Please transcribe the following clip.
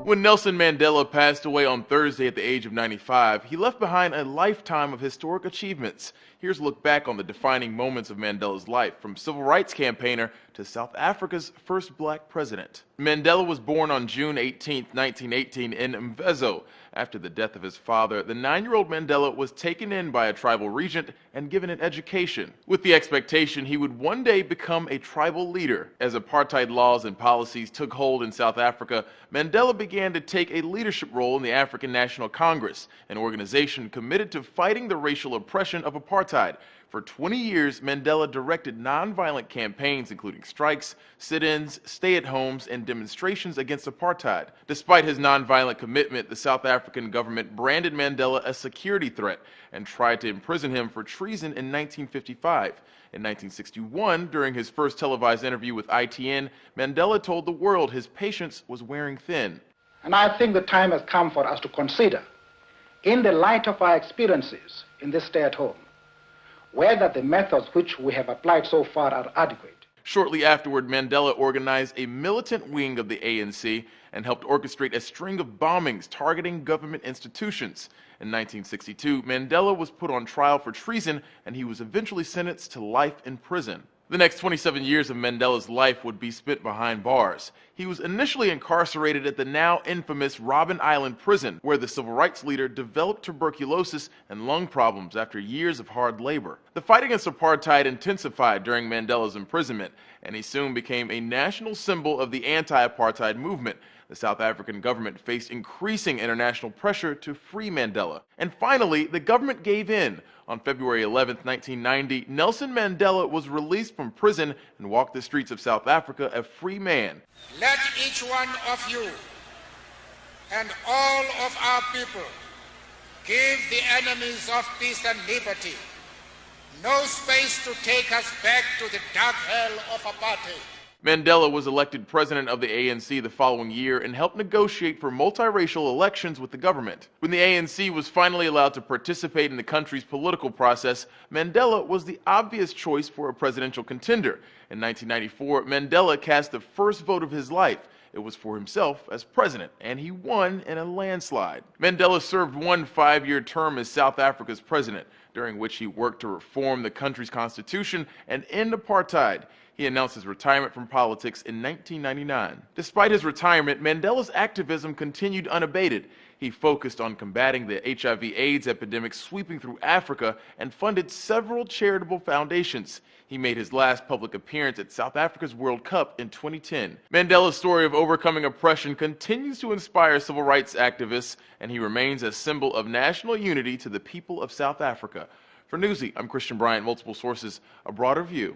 When Nelson Mandela passed away on Thursday at the age of 95, he left behind a lifetime of historic achievements. Here's a look back on the defining moments of Mandela's life, from civil rights campaigner to South Africa's first black president. Mandela was born on June 18, 1918 in Mvezo. After the death of his father, the 9-year-old Mandela was taken in by a tribal regent and given an education, with the expectation he would one day become a tribal leader. As apartheid laws and policies took hold in South Africa, Mandela began to take a leadership role in the African National Congress, an organization committed to fighting the racial oppression of apartheid. For 20 years, Mandela directed nonviolent campaigns including strikes, sit-ins, stay-at-homes, and demonstrations against apartheid. Despite his nonviolent commitment, the South African government branded Mandela a security threat and tried to imprison him for treason in 1955. In 1961, during his first televised interview with ITN, Mandela told the world his patience was wearing thin. And I think the time has come for us to consider, in the light of our experiences in this stay at home, whether the methods which we have applied so far are adequate. Shortly afterward, Mandela organized a militant wing of the ANC and helped orchestrate a string of bombings targeting government institutions. In 1962, Mandela was put on trial for treason, and he was eventually sentenced to life in prison. The next 27 years of Mandela's life would be spent behind bars. He was initially incarcerated at the now infamous Robben Island prison, where the civil rights leader developed tuberculosis and lung problems after years of hard labor. The fight against apartheid intensified during Mandela's imprisonment, and he soon became a national symbol of the anti-apartheid movement. The South African government faced increasing international pressure to free Mandela. And finally, the government gave in. On February 11, 1990, Nelson Mandela was released from prison and walked the streets of South Africa a free man. Let each one of you and all of our people give the enemies of peace and liberty no space to take us back to the dark hell of apartheid. Mandela was elected president of the ANC the following year and helped negotiate for multiracial elections with the government. When the ANC was finally allowed to participate in the country's political process, Mandela was the obvious choice for a presidential contender. In 1994, Mandela cast the first vote of his life. It was for himself as president, and he won in a landslide. Mandela served one 5-year term as South Africa's president, during which he worked to reform the country's constitution and end apartheid. He announced his retirement from politics in 1999. Despite his retirement, Mandela's activism continued unabated. He focused on combating the HIV/AIDS epidemic sweeping through Africa and funded several charitable foundations. He made his last public appearance at South Africa's World Cup in 2010. Mandela's story of overcoming oppression continues to inspire civil rights activists, and he remains a symbol of national unity to the people of South Africa. For Newsy, I'm Christian Bryant, multiple sources, a broader view.